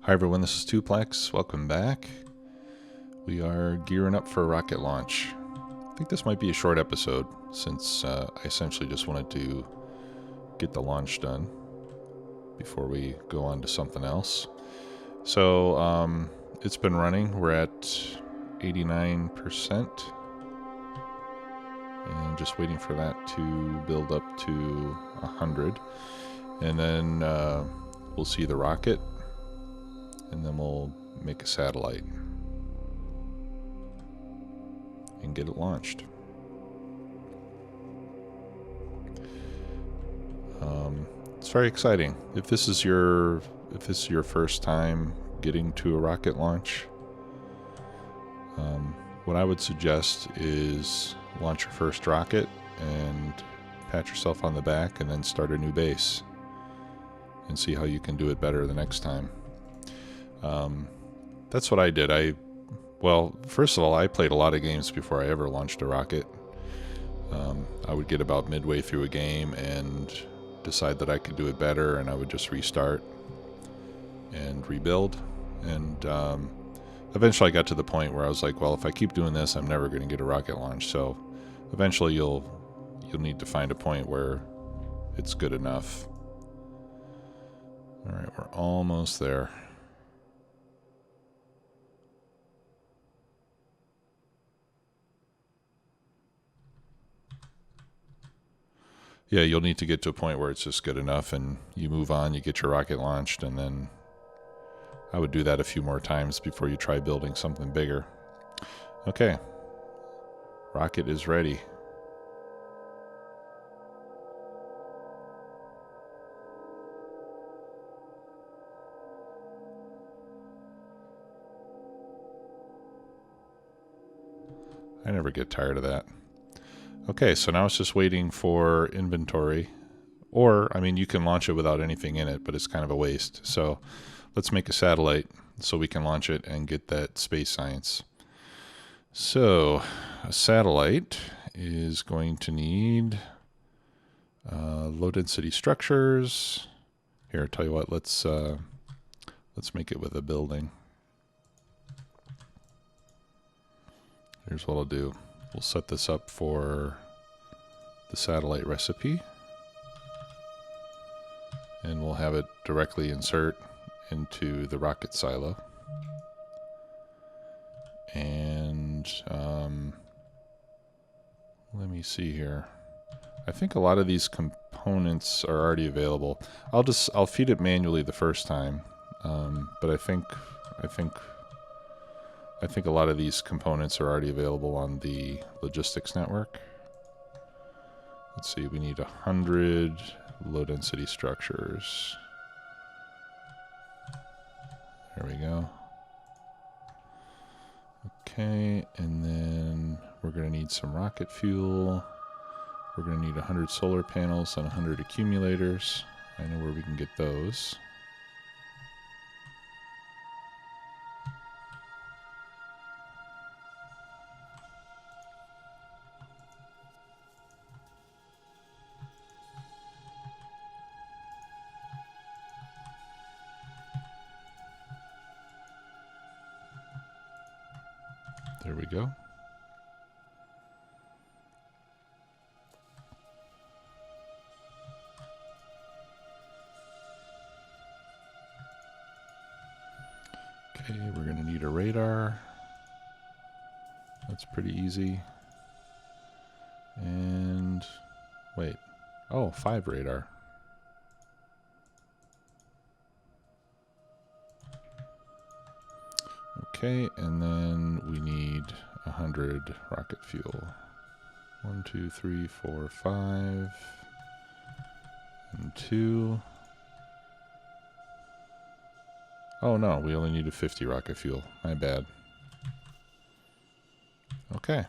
Hi everyone, this is Tuplex. Welcome back. We are gearing up for a rocket launch. I think this might be a short episode since I essentially just wanted to get the launch done before we go on to something else. So it's been running. We're at 89% and just waiting for that to build up to 100. And then we'll see the rocket, and then we'll make a satellite and get it launched. It's very exciting. If this is your first time getting to a rocket launch, what I would suggest is launch your first rocket and pat yourself on the back, and then start a new base and see how you can do it better the next time. That's what I did. Well, first of all, I played a lot of games before I ever launched a rocket. I would get about midway through a game and decide that I could do it better, and I would just restart and rebuild. And eventually I got to the point where I was like, well, if I keep doing this, I'm never going to get a rocket launch. So eventually you'll need to find a point where it's good enough. All right, we're almost there. Yeah, you'll need to get to a point where it's just good enough, and you move on, you get your rocket launched, and then I would do that a few more times before you try building something bigger. Okay, rocket is ready. I never get tired of that. Okay, so now it's just waiting for inventory. Or, I mean, you can launch it without anything in it, but it's kind of a waste. So let's make a satellite so we can launch it and get that space science. So a satellite is going to need low density structures. Here, I'll tell you what, let's make it with a building. Here's what I'll do. We'll set this up for the satellite recipe, and we'll have it directly insert into the rocket silo. And let me see here. I think a lot of these components are already available. I'll feed it manually the first time, but I think a lot of these components are already available on the logistics network. Let's see, we need 100 low density structures. There we go. Okay, and then we're going to need some rocket fuel. We're going to need 100 solar panels and 100 accumulators. I know where we can get those. There we go. Okay, we're going to need a radar. That's pretty easy. And wait. Oh, 5 radar. Okay, and then we need 100 rocket fuel. 1, 2, 3, 4, 5, and 2. Oh no, we only needed 50 rocket fuel. My bad. Okay,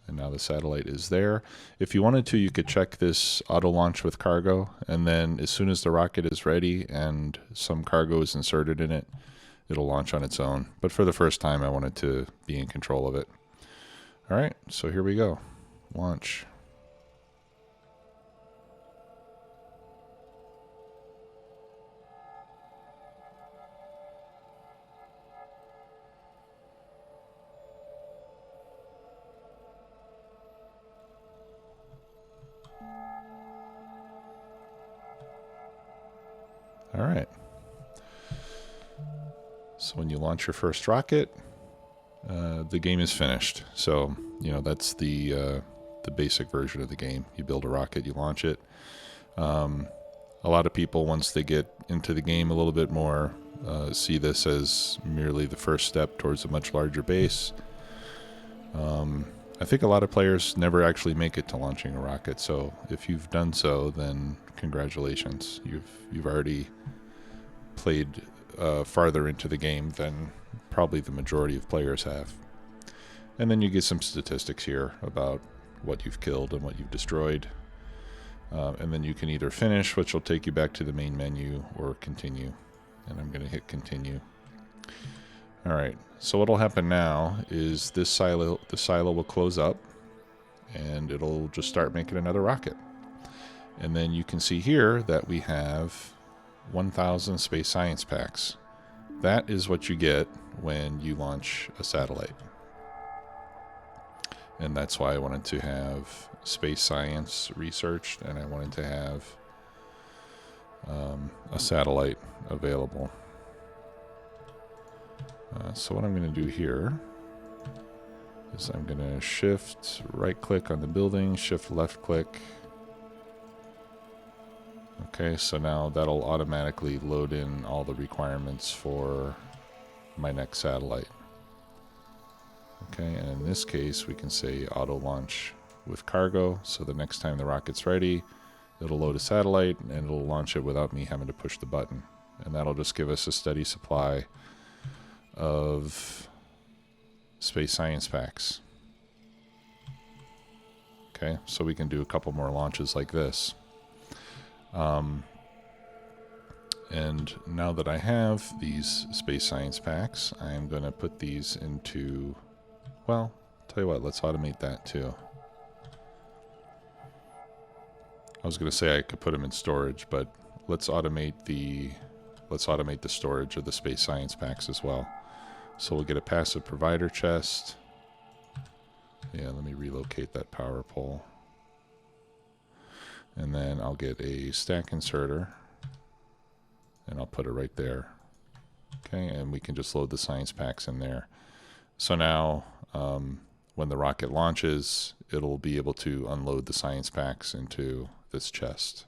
and now the satellite is there. If you wanted to, you could check this auto launch with cargo, and then as soon as the rocket is ready and some cargo is inserted in it, it'll launch on its own. But for the first time, I wanted to be in control of it. All right, so here we go. Launch. All right. So when you launch your first rocket, the game is finished. So, you know, that's the basic version of the game. You build a rocket, you launch it. A lot of people, once they get into the game a little bit more, see this as merely the first step towards a much larger base. I think a lot of players never actually make it to launching a rocket, so if you've done so, then congratulations. You've already played farther into the game than probably the majority of players have. And then you get some statistics here about what you've killed and what you've destroyed. And then you can either finish, which will take you back to the main menu, or continue. And I'm going to hit continue. Alright, so what'll happen now is the silo will close up, and it'll just start making another rocket. And then you can see here that we have 1,000 space science packs. That is what you get when you launch a satellite. And that's why I wanted to have space science researched, and I wanted to have a satellite available. So what I'm going to do here is I'm going to shift right click on the building, shift left click. Okay, so now that'll automatically load in all the requirements for my next satellite. Okay, and in this case we can say auto launch with cargo, so the next time the rocket's ready, it'll load a satellite and it'll launch it without me having to push the button. And that'll just give us a steady supply of space science packs. Okay, so we can do a couple more launches like this. And now that I have these space science packs, I'm going to put these into, well, tell you what, let's automate that too. I was going to say I could put them in storage, but let's automate the storage of the space science packs as well. So we'll get a passive provider chest. Yeah, let me relocate that power pole. And then I'll get a stack inserter, and I'll put it right there. Okay, and we can just load the science packs in there. So now, when the rocket launches, it'll be able to unload the science packs into this chest.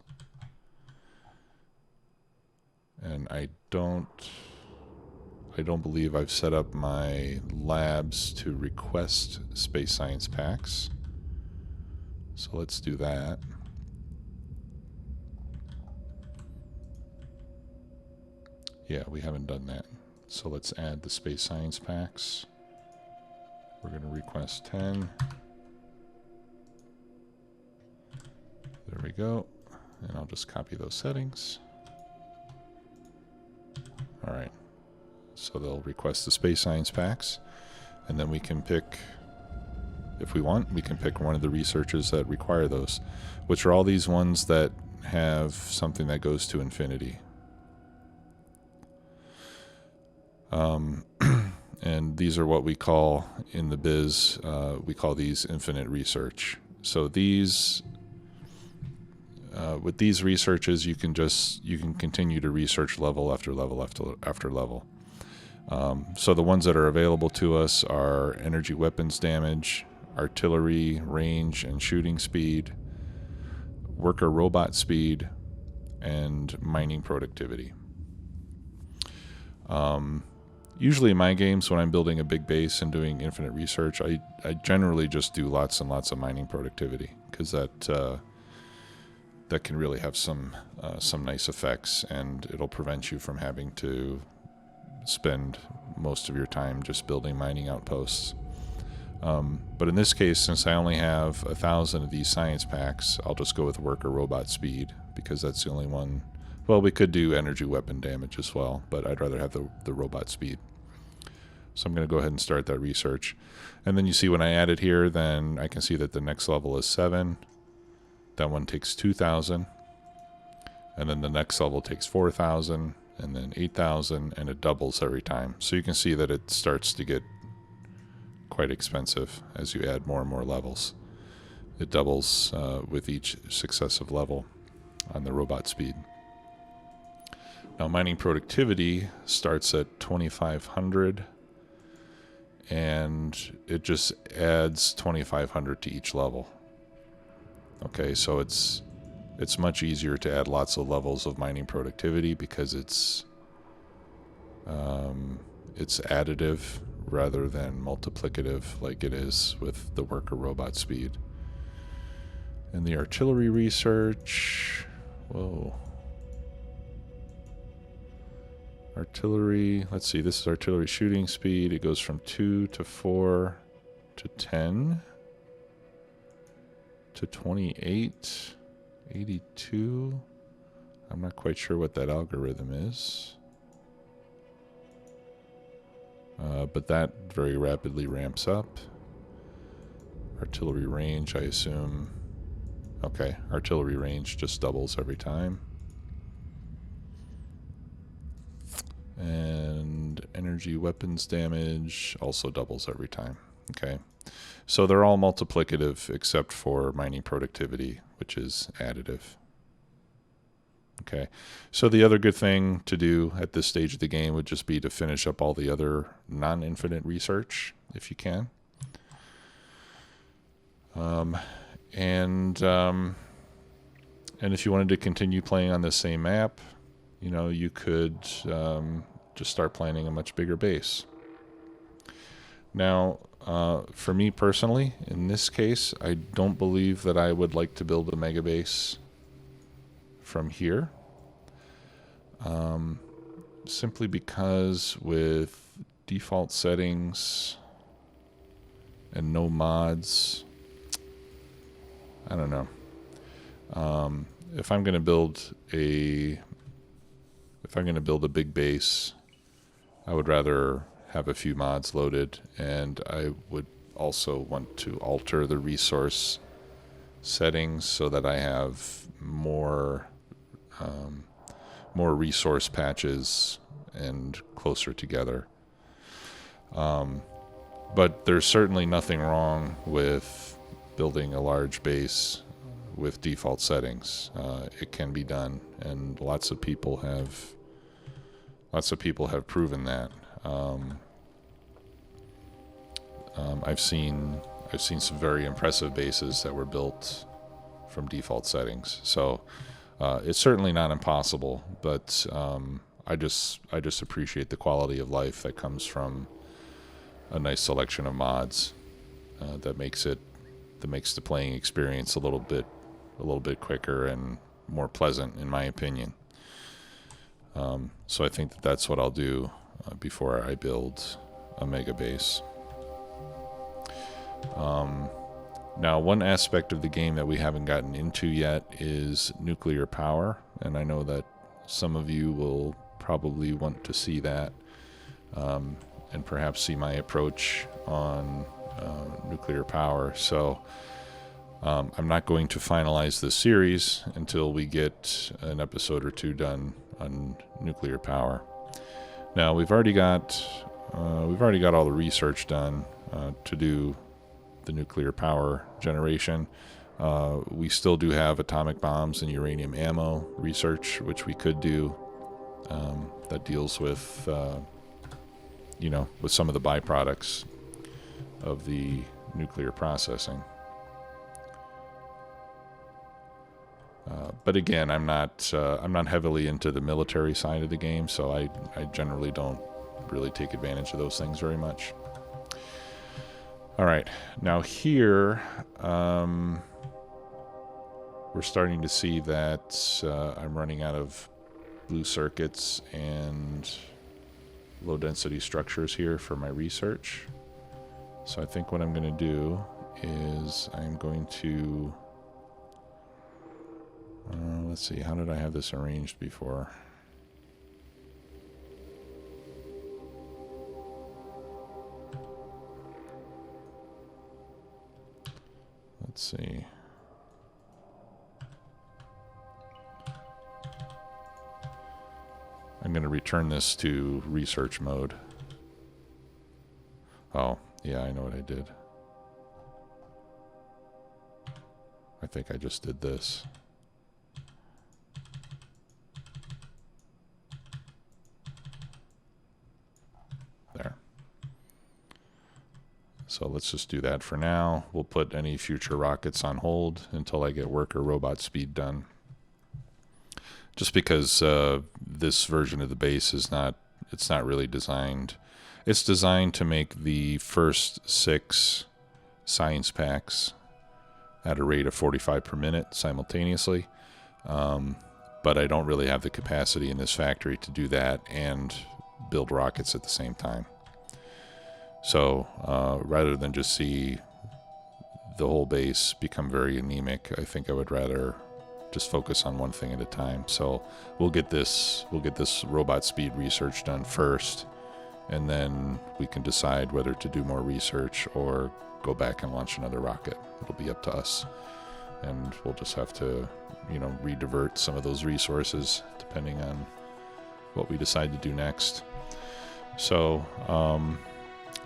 And I don't believe I've set up my labs to request space science packs. So let's do that. Yeah, we haven't done that. So let's add the space science packs. We're going to request 10. There we go. And I'll just copy those settings. All right. So they'll request the space science packs. And then we can pick, if we want, we can pick one of the researchers that require those, which are all these ones that have something that goes to infinity. And these are what we call in the biz, we call these infinite research. So these, with these researches, you can continue to research level after level after level. So the ones that are available to us are energy weapons damage, artillery range and shooting speed, worker robot speed, and mining productivity. Usually in my games, when I'm building a big base and doing infinite research, I generally just do lots and lots of mining productivity, because that can really have some nice effects, and it'll prevent you from having to spend most of your time just building mining outposts. But in this case, since I only have 1,000 of these science packs, I'll just go with worker robot speed, because that's the only one. Well, we could do energy weapon damage as well, but I'd rather have the robot speed. So I'm going to go ahead and start that research. And then you see when I add it here, then I can see that the next level is 7. That one takes 2,000. And then the next level takes 4,000, and then 8,000, and it doubles every time. So you can see that it starts to get quite expensive as you add more and more levels. It doubles with each successive level on the robot speed. Now mining productivity starts at 2500, and it just adds 2500 to each level. Okay, so it's much easier to add lots of levels of mining productivity because it's additive rather than multiplicative like it is with the worker robot speed. And the artillery research, whoa. Artillery, let's see, this is artillery shooting speed. It goes from 2 to 4 to 10 to 28, 82. I'm not quite sure what that algorithm is. But that very rapidly ramps up. Artillery range, I assume. Okay, artillery range just doubles every time. And energy weapons damage also doubles every time. Okay, so they're all multiplicative except for mining productivity, which is additive. Okay, so the other good thing to do at this stage of the game would just be to finish up all the other non-infinite research, if you can. And if you wanted to continue playing on the same map, you know, you could just start planning a much bigger base. Now, for me personally, in this case, I don't believe that I would like to build a megabase from here. Simply because with default settings and no mods, I don't know. If I'm going to build a big base, I would rather have a few mods loaded, and I would also want to alter the resource settings so that I have more resource patches and closer together. But there's certainly nothing wrong with building a large base with default settings. It can be done, and lots of people have proven that. I've seen some very impressive bases that were built from default settings. So it's certainly not impossible, but I just appreciate the quality of life that comes from a nice selection of mods that makes the playing experience a little bit quicker and more pleasant, in my opinion. So I think that's what I'll do before I build a mega base. Now, one aspect of the game that we haven't gotten into yet is nuclear power, and I know that some of you will probably want to see that, and perhaps see my approach on nuclear power. So I'm not going to finalize this series until we get an episode or two done on nuclear power. Now, we've already got all the research done to do the nuclear power generation. We still do have atomic bombs and uranium ammo research, which we could do. That deals with with some of the byproducts of the nuclear processing. But again, I'm not heavily into the military side of the game, so I generally don't really take advantage of those things very much. All right, now here we're starting to see that I'm running out of blue circuits and low density structures here for my research. So I think what I'm going to do is I'm going to let's see, how did I have this arranged before? Let's see. I'm going to return this to research mode. Oh, yeah, I know what I did. I think I just did this. So let's just do that for now. We'll put any future rockets on hold until I get worker robot speed done. Just because this version of the base is not, it's not really designed. It's designed to make the first 6 science packs at a rate of 45 per minute simultaneously. But I don't really have the capacity in this factory to do that and build rockets at the same time. So rather than just see the whole base become very anemic, I think I would rather just focus on one thing at a time. So we'll get this robot speed research done first, and then we can decide whether to do more research or go back and launch another rocket. It'll be up to us, and we'll just have to, you know, redivert some of those resources depending on what we decide to do next. So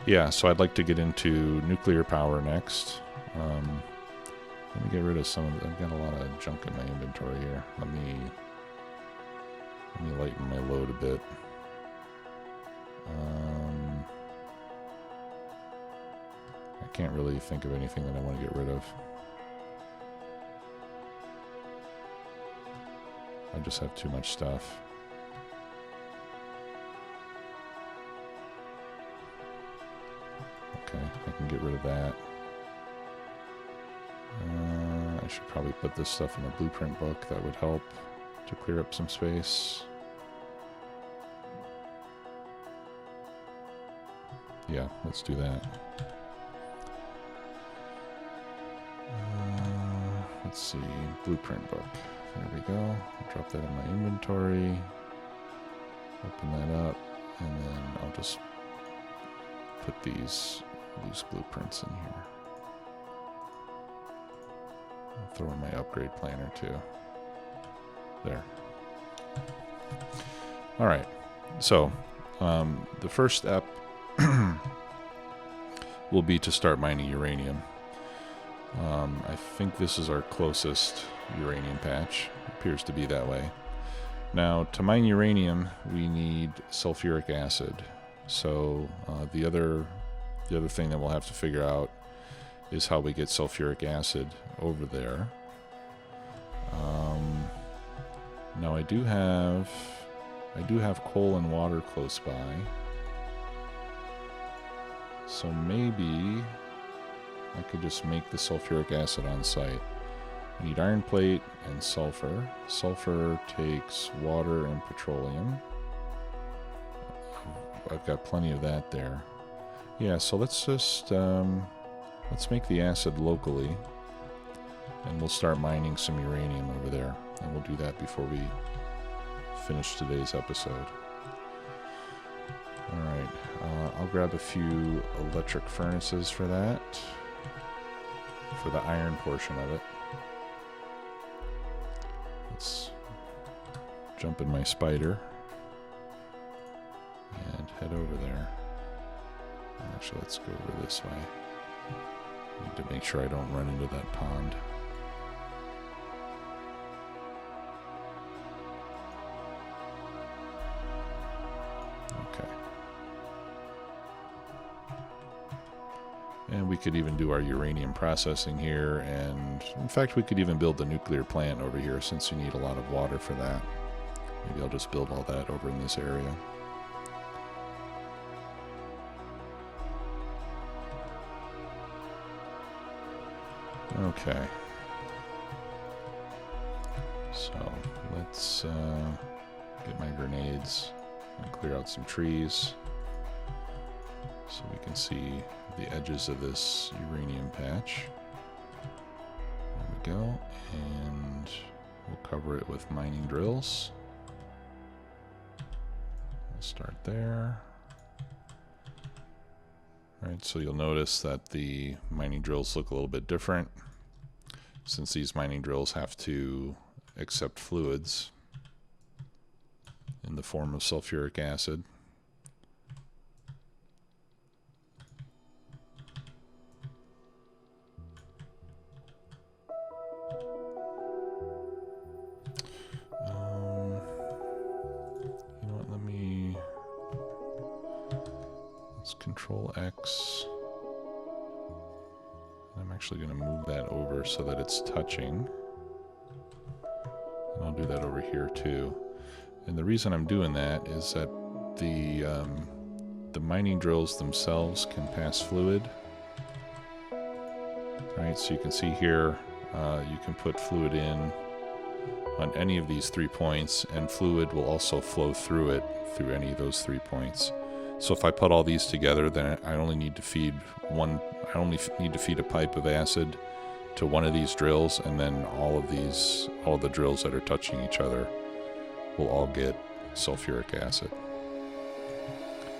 yeah, so I'd like to get into nuclear power next. Let me get rid of some of I've got a lot of junk in my inventory here. Let me lighten my load a bit. I can't really think of anything that I want to get rid of. I just have too much stuff. Okay, I can get rid of that. I should probably put this stuff in the blueprint book. That would help to clear up some space. Yeah, let's do that. Let's see, blueprint book. There we go. I'll drop that in my inventory. Open that up, and then I'll just put these loose blueprints in here. I'll throw in my upgrade planner too. There. All right. So the first step will be to start mining uranium. I think this is our closest uranium patch. It appears to be that way. Now, to mine uranium, we need sulfuric acid. So the other thing that we'll have to figure out is how we get sulfuric acid over there. Now I do have coal and water close by, so maybe I could just make the sulfuric acid on site. I need iron plate and sulfur. Sulfur takes water and petroleum. I've got plenty of that there. Yeah, so let's just let's make the acid locally, and we'll start mining some uranium over there, and we'll do that before we finish today's episode. Alright, I'll grab a few electric furnaces for that, for the iron portion of it. Let's jump in my spider and head over there. Actually, let's go over this way. Need to make sure I don't run into that pond. Okay. And we could even do our uranium processing here, and in fact we could even build the nuclear plant over here since you need a lot of water for that. Maybe I'll just build all that over in this area. Okay, so let's get my grenades and clear out some trees so we can see the edges of this uranium patch. There we go, and we'll cover it with mining drills. We'll start there. Alright, so you'll notice that the mining drills look a little bit different, since these mining drills have to accept fluids in the form of sulfuric acid. You know what, let's Control X actually going to move that over so that it's touching. And I'll do that over here too. And the reason I'm doing that is that the mining drills themselves can pass fluid. Right, so you can see here, you can put fluid in on any of these 3 points, and fluid will also flow through it, through any of those 3 points. So if I put all these together, then I only need to feed a pipe of acid to one of these drills, and then all of the drills that are touching each other will all get sulfuric acid.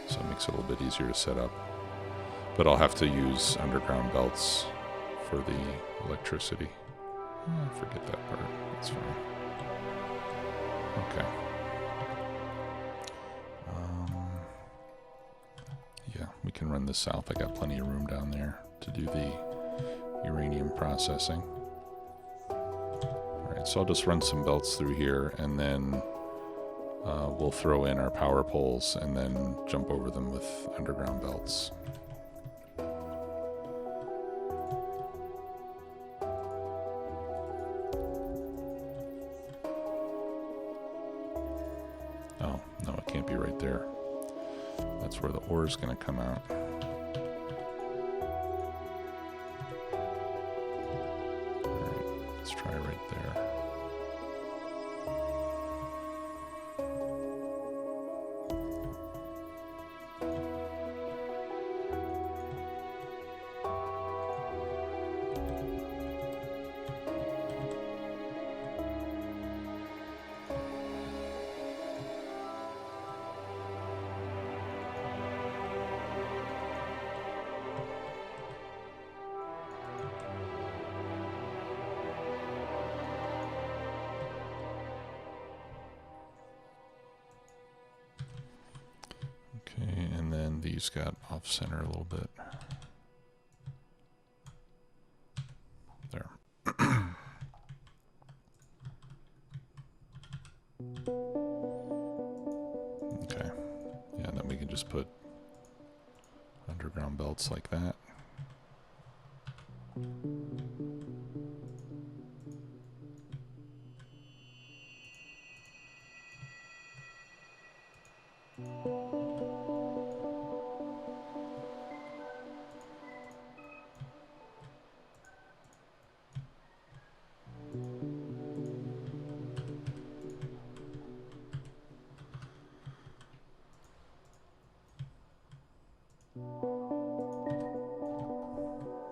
So it makes it a little bit easier to set up. But I'll have to use underground belts for the electricity. Forget that part. That's fine. Okay. Yeah, we can run this south. I got plenty of room down there to do the uranium processing. Alright, so I'll just run some belts through here, and then we'll throw in our power poles and then jump over them with underground belts. Oh, no, it can't be right there. That's where the ore is going to come out. Alright, let's try right there. Okay, and then these got off center a little bit. There. Okay. Yeah, and then we can just put underground belts like that.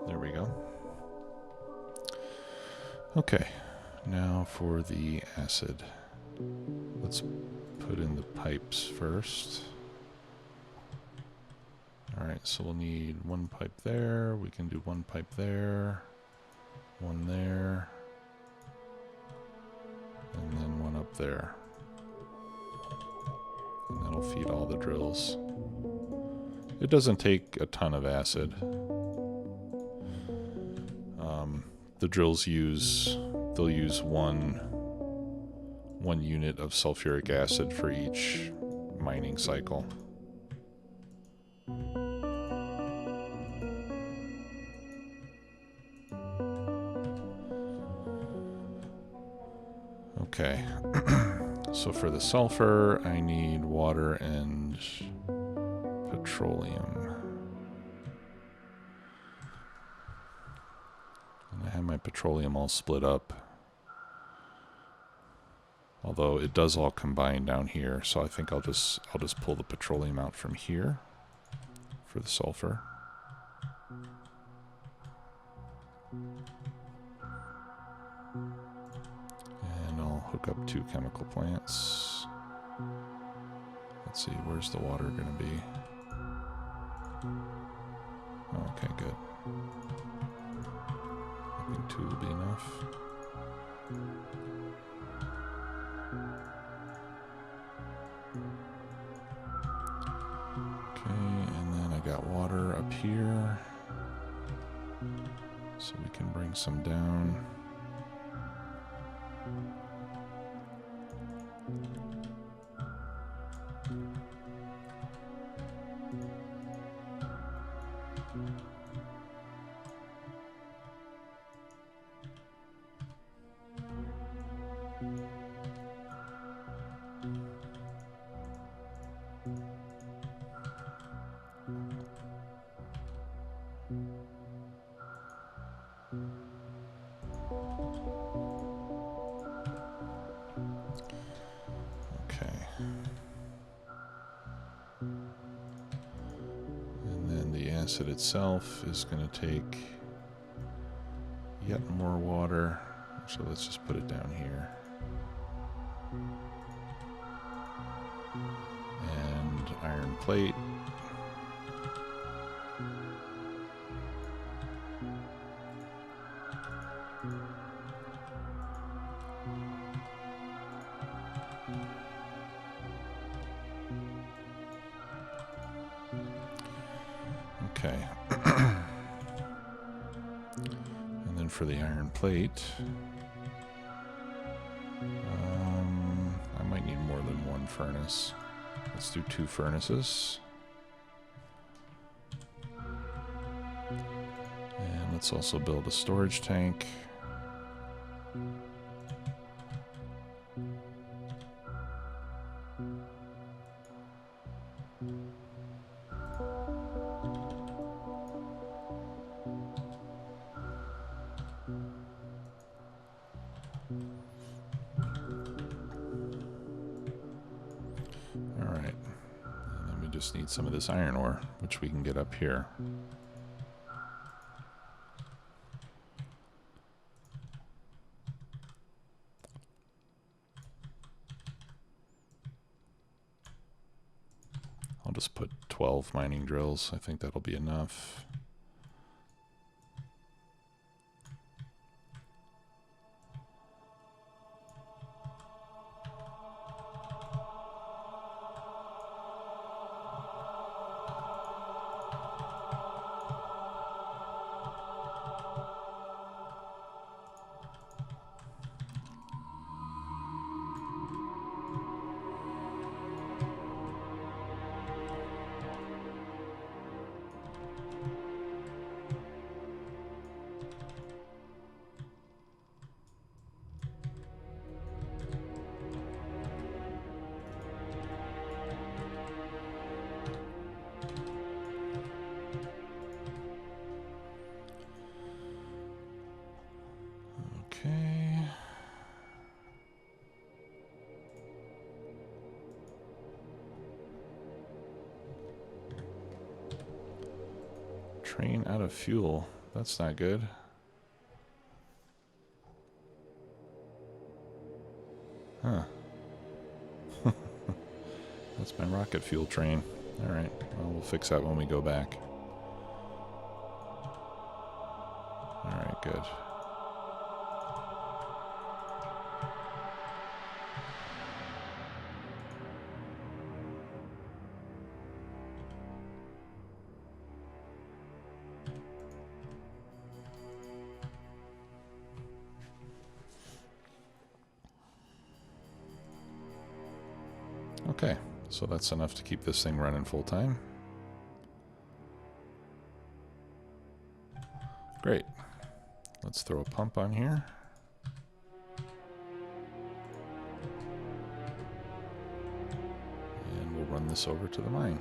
There we go. Okay, now for the acid. Let's put in the pipes first. Alright, so we'll need one pipe there. We can do one pipe there. One there. And then one up there. And that'll feed all the drills. It doesn't take a ton of acid. The drills they'll use one unit of sulfuric acid for each mining cycle. Okay, so for the sulfur, I need water and petroleum. And I have my petroleum all split up. Although it does all combine down here, so I think I'll just pull the petroleum out from here for the sulfur. And I'll hook up 2 chemical plants. Let's see, where's the water going to be? Okay, good. I think 2 will be enough. Okay, and then I got water up here, so we can bring some down. And then the acid itself is going to take yet more water. So let's just put it down here. And iron plate. Okay. And then for the iron plate, I might need more than one furnace. Let's do 2 furnaces. And let's also build a storage tank. Alright, and then we just need some of this iron ore, which we can get up here. I'll just put 12 mining drills. I think that'll be enough. Okay. Train out of fuel. That's not good. Huh. That's my rocket fuel train. Alright, well, we'll fix that when we go back. Alright, good. Okay, so that's enough to keep this thing running full time. Great. Let's throw a pump on here. And we'll run this over to the mine.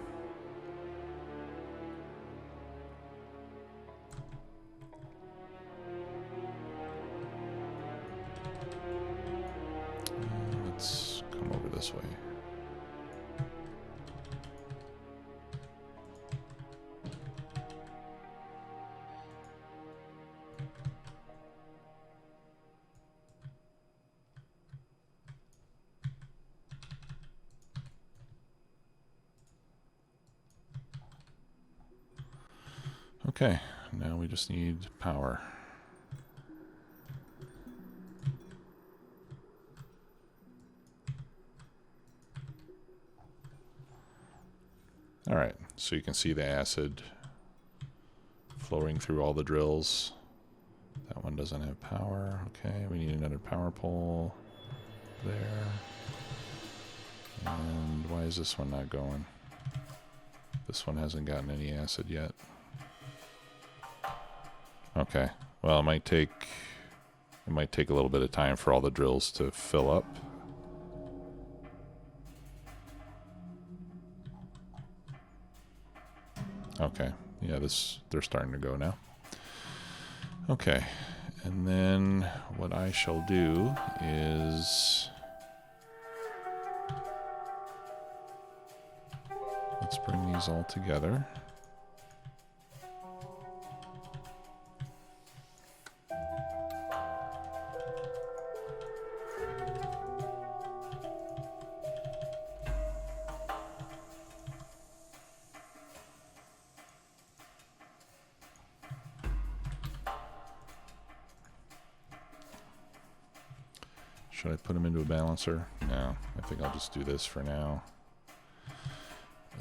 Let's come over this way. Okay, now we just need power. All right, so you can see the acid flowing through all the drills. That one doesn't have power. Okay, we need another power pole there. And why is this one not going? This one hasn't gotten any acid yet. Okay, well, it might take a little bit of time for all the drills to fill up. Okay, yeah, they're starting to go now. Okay, and then what I shall do is let's bring these all together. Should I put them into a balancer? No, I think I'll just do this for now.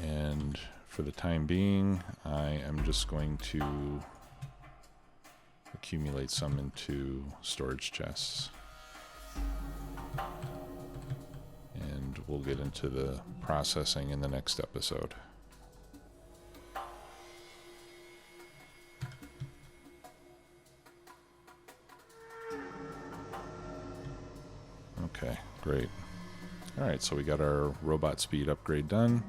And for the time being, I am just going to accumulate some into storage chests. And we'll get into the processing in the next episode. Okay, great. All right, so we got our robot speed upgrade done.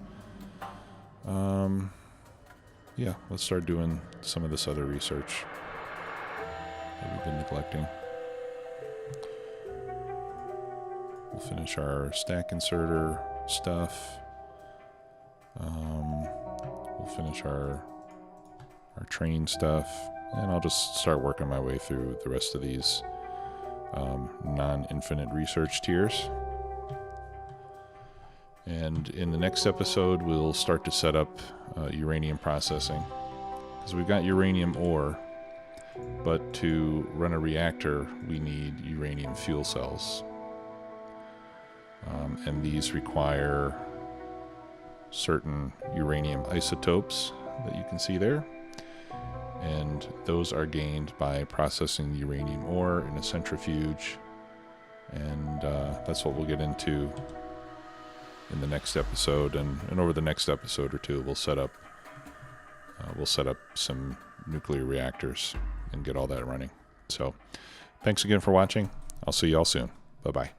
Yeah, let's start doing some of this other research that we've been neglecting. We'll finish our stack inserter stuff. We'll finish our train stuff, and I'll just start working my way through the rest of these non-infinite research tiers. And in the next episode, we'll start to set up uranium processing, because we've got uranium ore, but to run a reactor, we need uranium fuel cells. And these require certain uranium isotopes that you can see there. And those are gained by processing uranium ore in a centrifuge. And that's what we'll get into in the next episode. And over the next episode or two, we'll set up some nuclear reactors and get all that running. So thanks again for watching. I'll see you all soon. Bye-bye.